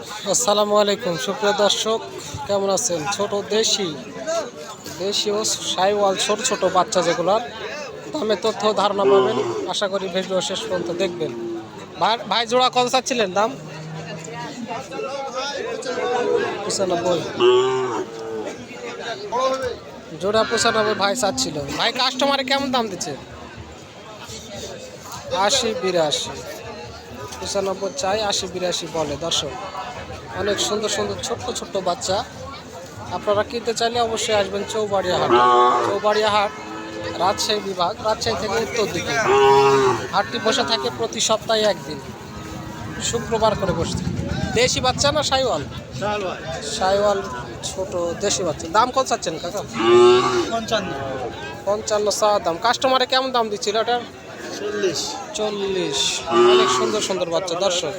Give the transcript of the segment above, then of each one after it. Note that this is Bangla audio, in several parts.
আসসালামু আলাইকুম সুপ্রিয় দর্শক, কেমন আছেন? ছোট দেশি ও সাইওয়াল ছোট ছোট বাচ্চা যেগুলোর দামে তথ্য ধারণা পাবেন। আশা করি ভিডিও শেষ পর্যন্ত দেখবেন। ভাই জোড়া কত চাচ্ছিলেন দাম? 95 জোড়া 95 ভাই চাচ্ছিল। ভাই কাস্টমারে কেমন দাম দিচ্ছে? 80 82 95 চাই, 80 82 বলে। দর্শক, অনেক সুন্দর সুন্দর ছোট্ট ছোট্ট বাচ্চা আপনারা কিনতে চাইলে অবশ্যই আসবেন চৌবাড়িয়া হাট। চৌবাড়িয়া হাট রাজশাহী বিভাগ, রাজশাহী থেকে উত্তর দিকে। হাটটি বসে থাকে প্রতি সপ্তাহে একদিন, শুক্রবার করে বসে। দেশি বাচ্চা না সাইওয়াল? সাইওয়াল ছোট দেশি বাচ্চা। দাম কত চাচ্ছেন কাকা? 55 চাওয়া দাম। কাস্টমারে কেমন দাম দিচ্ছিল এটা? 40। অনেক সুন্দর সুন্দর বাচ্চা। দর্শক,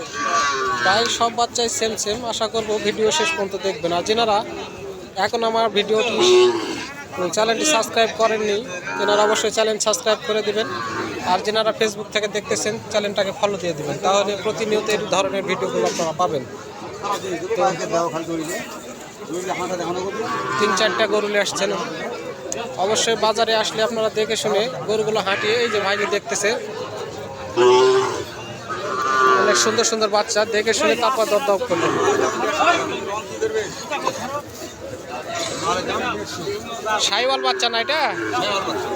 প্রায় সব বাচ্চাই সেম সেম। আশা করব ভিডিও শেষ পর্যন্ত দেখবেন। আর যেনারা এখন আমার ভিডিওটি চ্যানেলটি সাবস্ক্রাইব করেননি, তেনারা অবশ্যই চ্যানেল সাবস্ক্রাইব করে দিবেন। আর যেনারা ফেসবুক থেকে দেখতেছেন, চ্যানেলটাকে ফলো দিয়ে দিবেন, তাহলে প্রতিনিয়ত এই ধরনের ভিডিওগুলো আপনারা পাবেন। 3-4টা গরু নিয়ে আসছেন। অবশ্যই বাজারে আসলে আপনারা দেখে শুনে গরুগুলো হাঁটিয়ে, এই যে ভাইকে দেখতেছে, অনেক সুন্দর সুন্দর বাচ্চা দেখে শুনে তারপর দরদাম করবেন। সাইওয়াল বাচ্চা না এটা?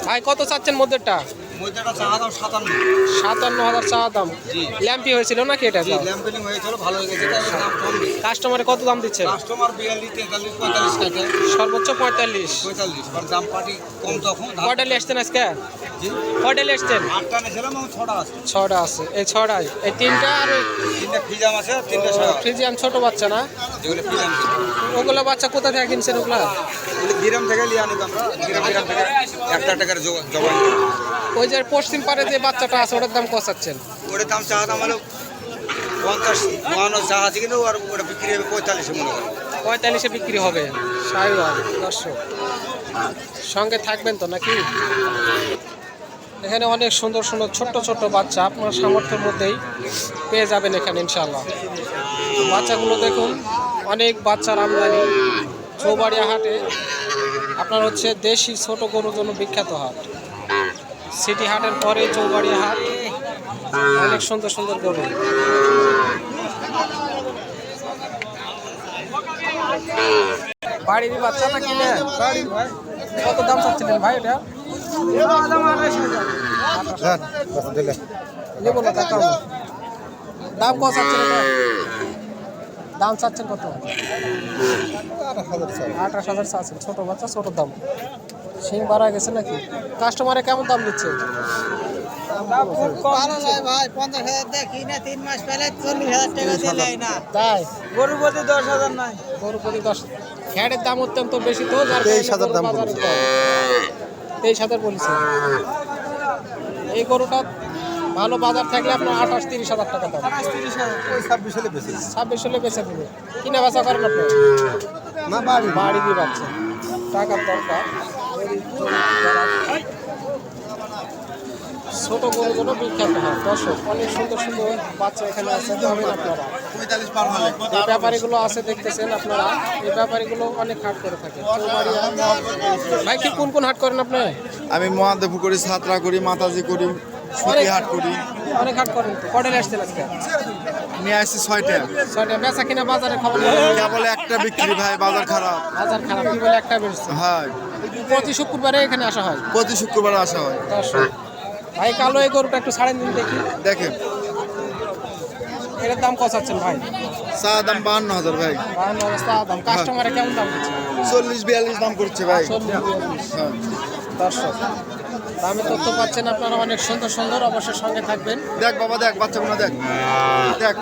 ভাই কত চাচ্ছেন মধ্যেটা? 57,000 চাওয়া দাম। ল্যাম্পি হয়েছিল নাকি এটা? কাস্টমারে কত দাম দিচ্ছে? সর্বোচ্চ 45। কয়টা নিয়ে আসছেন আজকে? কয়টা নিয়ে আসছেন? 6টা আছে। এই 6টায় এই 3টা আর ফ্রিজিয়াম ছোট বাচ্চা না? ওগুলো বাচ্চা কোথা থেকে কিনছেন? ওগুলা গ্রাম থেকে লিয়ে আনি আমরা। গ্রাম থেকে 1 টাকার জবাই। ওই যে পশ্চিম পারে যে বাচ্চাটা আছে, ওটার দাম কত চাচ্ছেন? ওটার দাম চা দাম হলো 50 চা আছে, কিন্তু আর ওটা বিক্রি হবে 45 মনে করেন। 45-এ বিক্রি হবে সাইওয়াল। দর্শক, সঙ্গে থাকবেন তো নাকি? এখানে অনেক সুন্দর সুন্দর ছোট্ট ছোট্ট বাচ্চা আপনার সামর্থ্যের মধ্যেই পেয়ে যাবেন এখানে ইনশাল্লাহ। বাচ্চাগুলো দেখুন, অনেক বাচ্চার আমদানি। চৌবাড়িয়া হাটে আপনার হচ্ছে দেশি ছোট গরুর জন্য বিখ্যাত হাট। সিটি হাটের পরে চৌবাড়িয়া হাট। অনেক সুন্দর সুন্দর গরু। বাড়ির বাচ্চা না কিনে? কত দাম চাচ্ছিলেন ভাই এটা? নেবো না, টাকা দাম কত চাচ্ছেন এটা? দাম চাচ্ছেন কত? 28,000 চাচ্ছেন। ছোট বাচ্চা, ছোট দাম। সিং বাড়া গেছে নাকি? কাস্টমারে কেমন দাম দিচ্ছে? তাই গরু প্রতি 10,000 নাই। গরু প্রতি 10। ফ্যাটের দাম অত্যন্ত বেশি তো, 23,000 দাম। 23,000 বলছে। এই গরুটা ভালো বাজার থাকলে আপনার 28-30,000 টাকা দাম। 26 হলে বেশি। 26 হলে বেচে দেবে। কিনে বেচা করেন আপনি? না, বাড়ি দিয়ে বাচ্চা টাকার দরকার। ছোট গরুগুলো বিখ্যাত হয়। দর্শক, অনেক সুন্দর সুন্দর বাচ্চা এখানে আছে, পাবেন আপনারা। এই ব্যাপারীগুলো আছে দেখতেছেন আপনারা, এই ব্যাপারীগুলো অনেক হাট করে থাকে। ভাই কি কোন কোন হাট করেন আপনি? আমি মহাদেবপুর করি, ছাত্রা করি, মাতাজি করি, সুতি হাট করি। অনেক হাট করেন তো। কয়টা আসছেন আজকে? নিয়ে আসছি 6টা। বেচা কিনা বাজারে খবর নেই? কেবল একটা বিক্রি ভাই, বাজার খারাপ। বাজার খারাপ কি বলে একটা বেরোচ্ছে? হ্যাঁ, প্রতি শুক্রবারে এখানে আসা হয়। প্রতি শুক্রবার আসা হয়। দর্শক, ভাই কালো এই গরুটা একটু ছাড়েন দিন দেখি। দেখেন এটার দাম কত চাচ্ছেন ভাই? চা দাম 52,000 ভাই। 52 চা দাম। কাস্টমারে কেমন দাম দিচ্ছে? 40-42 দাম করছে ভাই। 40-42। হ্যাঁ। দর্শক, দামে তথ্য পাচ্ছেন আপনারা অনেক সুন্দর সুন্দর। অবশ্যই সঙ্গে থাকবেন। দেখ বাবা, দেখ বাচ্চাগুলো, দেখ দেখ।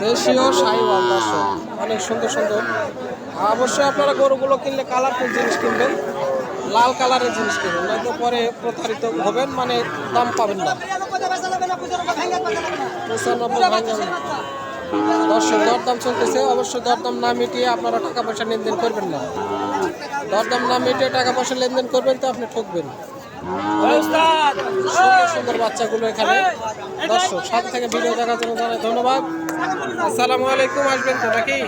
দেশীয় সাইওয়াল। দর্শক, অনেক সুন্দর সুন্দর। অবশ্যই আপনারা গরুগুলো কিনলে কালারফুল জিনিস কিনবেন, লাল কালারের জিনিস কিনবেন, নয়তো পরে প্রতারিত হবেন, মানে দাম পাবেন না। 95 দর্শক, দরদাম চলতেছে। অবশ্যই দরদাম না মিটিয়ে আপনারা টাকা পয়সা লেনদেন করবেন না। দরদাম না মিটিয়ে টাকা পয়সা লেনদেন করবেন তো আপনি ঠকবেন। সুন্দর সুন্দর বাচ্চাগুলো এখানে। দর্শক সাথে থেকে ভিডিও দেখার জন্য জানাই ধন্যবাদ। আসসালামু আলাইকুম। আসবেন তো নাকি?